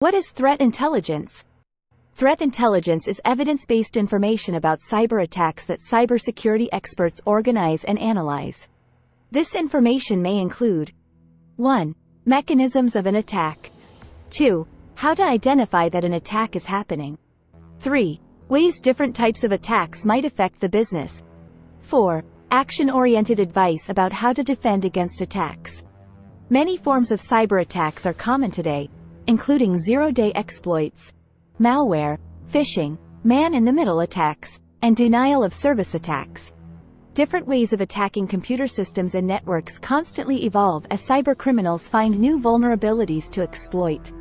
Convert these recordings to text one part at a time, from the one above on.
What is threat intelligence? Threat intelligence is evidence-based information about cyber attacks that cybersecurity experts organize and analyze. This information may include 1. Mechanisms of an attack. 2. How to identify that an attack is happening. 3. Ways different types of attacks might affect the business. 4. Action-oriented advice about how to defend against attacks. Many forms of cyber attacks are common today, including zero-day exploits, malware, phishing, man-in-the-middle attacks, and denial-of-service attacks. Different ways of attacking computer systems and networks constantly evolve as cybercriminals find new vulnerabilities to exploit.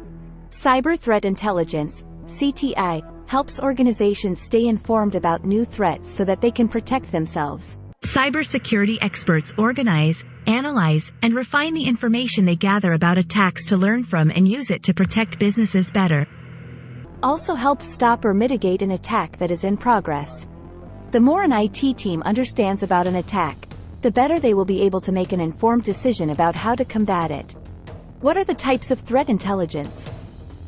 Cyber threat intelligence, CTI, helps organizations stay informed about new threats so that they can protect themselves. Cybersecurity experts organize, analyze, and refine the information they gather about attacks to learn from and use it to protect businesses better. Also helps stop or mitigate an attack that is in progress. The more an IT team understands about an attack, the better they will be able to make an informed decision about how to combat it. What are the types of threat intelligence?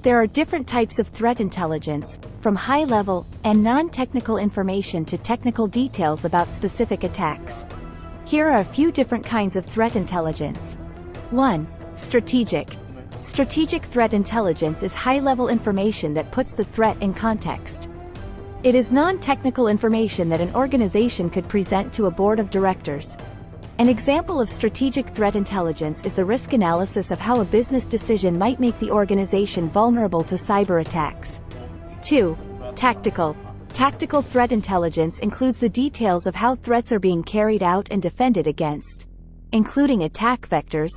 There are different types of threat intelligence, from high-level and non-technical information to technical details about specific attacks. Here are a few different kinds of threat intelligence. 1. Strategic. Strategic threat intelligence is high-level information that puts the threat in context. It is non-technical information that an organization could present to a board of directors. An example of strategic threat intelligence is the risk analysis of how a business decision might make the organization vulnerable to cyber attacks. 2. Tactical. Tactical threat intelligence includes the details of how threats are being carried out and defended against, including attack vectors,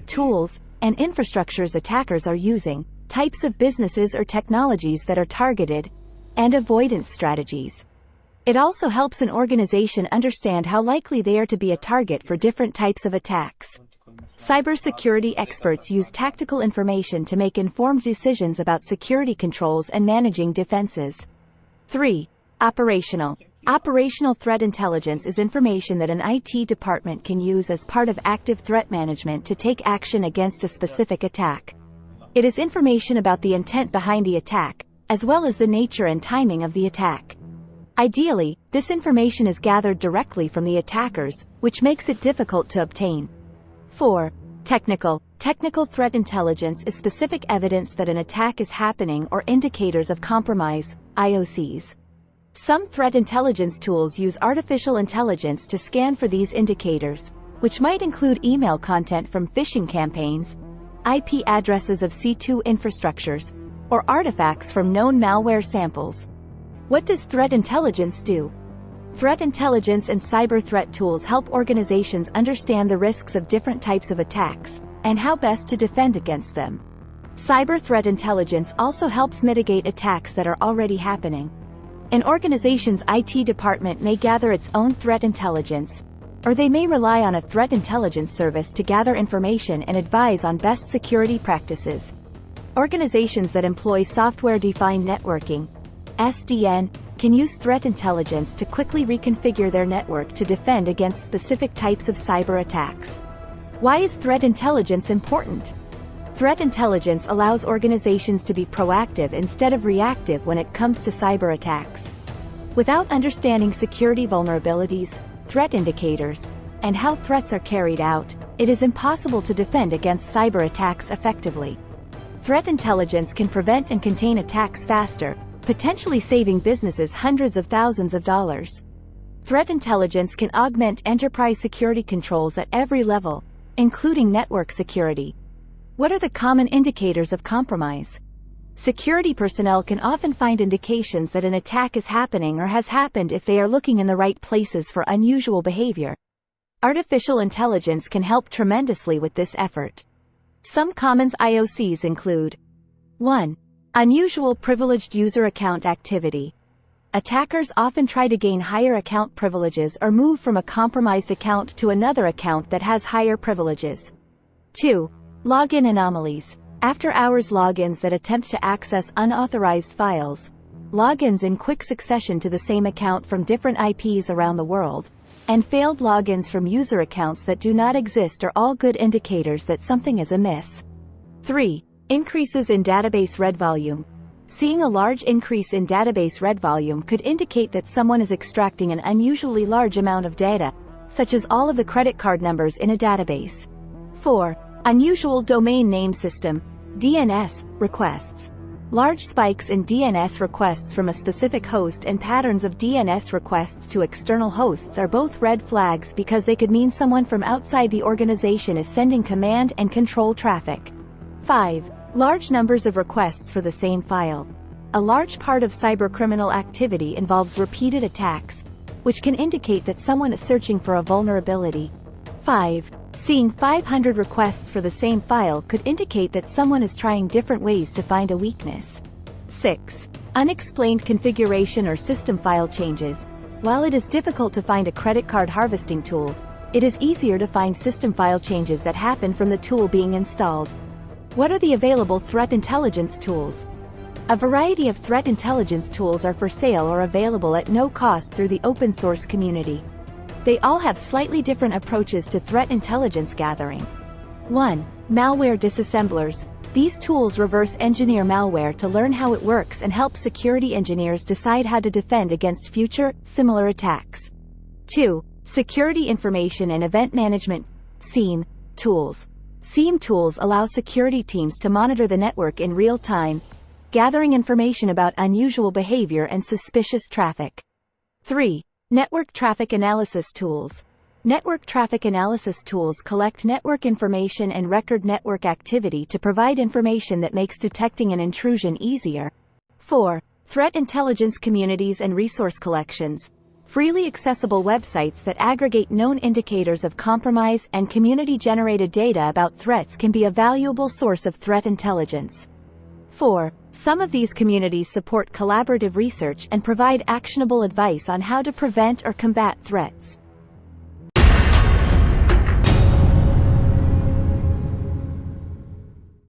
tools, and infrastructures attackers are using, types of businesses or technologies that are targeted, and avoidance strategies. It also helps an organization understand how likely they are to be a target for different types of attacks. Cybersecurity experts use tactical information to make informed decisions about security controls and managing defenses. 3. Operational. Operational threat intelligence is information that an IT department can use as part of active threat management to take action against a specific attack. It is information about the intent behind the attack, as well as the nature and timing of the attack. Ideally, this information is gathered directly from the attackers, which makes it difficult to obtain. 4. Technical. Technical threat intelligence is specific evidence that an attack is happening or indicators of compromise, IOCs. Some threat intelligence tools use artificial intelligence to scan for these indicators, which might include email content from phishing campaigns, IP addresses of C2 infrastructures, or artifacts from known malware samples. What does threat intelligence do? Threat intelligence and cyber threat tools help organizations understand the risks of different types of attacks, and how best to defend against them. Cyber threat intelligence also helps mitigate attacks that are already happening. An organization's IT department may gather its own threat intelligence, or they may rely on a threat intelligence service to gather information and advise on best security practices. Organizations that employ software-defined networking, SDN, can use threat intelligence to quickly reconfigure their network to defend against specific types of cyber attacks. Why is threat intelligence important? Threat intelligence allows organizations to be proactive instead of reactive when it comes to cyber attacks. Without understanding security vulnerabilities, threat indicators, and how threats are carried out, it is impossible to defend against cyber attacks effectively. Threat intelligence can prevent and contain attacks faster, potentially saving businesses hundreds of thousands of dollars. Threat intelligence can augment enterprise security controls at every level, including network security. What are the common indicators of compromise? Security personnel can often find indications that an attack is happening or has happened if they are looking in the right places for unusual behavior. Artificial intelligence can help tremendously with this effort. Some common IOCs include 1. Unusual privileged user account activity. Attackers often try to gain higher account privileges or move from a compromised account to another account that has higher privileges. 2. Login anomalies. After-hours logins that attempt to access unauthorized files, logins in quick succession to the same account from different IPs around the world, and failed logins from user accounts that do not exist are all good indicators that something is amiss. 3. Increases in database read volume. Seeing a large increase in database read volume could indicate that someone is extracting an unusually large amount of data, such as all of the credit card numbers in a database. 4. Unusual domain name system (DNS) requests. Large spikes in DNS requests from a specific host and patterns of DNS requests to external hosts are both red flags because they could mean someone from outside the organization is sending command and control traffic. 5. Large numbers of requests for the same file. A large part of cybercriminal activity involves repeated attacks, which can indicate that someone is searching for a vulnerability. 5. Seeing 500 requests for the same file could indicate that someone is trying different ways to find a weakness. 6. Unexplained configuration or system file changes. While it is difficult to find a credit card harvesting tool, it is easier to find system file changes that happen from the tool being installed. What are the available threat intelligence tools? A variety of threat intelligence tools are for sale or available at no cost through the open source community. They all have slightly different approaches to threat intelligence gathering. 1. Malware disassemblers. These tools reverse engineer malware to learn how it works and help security engineers decide how to defend against future, similar attacks. 2. Security information and event management (SIEM) tools. SIEM tools allow security teams to monitor the network in real time, gathering information about unusual behavior and suspicious traffic. 3. Network traffic analysis tools. Network traffic analysis tools collect network information and record network activity to provide information that makes detecting an intrusion easier. 4. Threat intelligence communities and resource collections. Freely accessible websites that aggregate known indicators of compromise and community-generated data about threats can be a valuable source of threat intelligence. 4. Some of these communities support collaborative research and provide actionable advice on how to prevent or combat threats.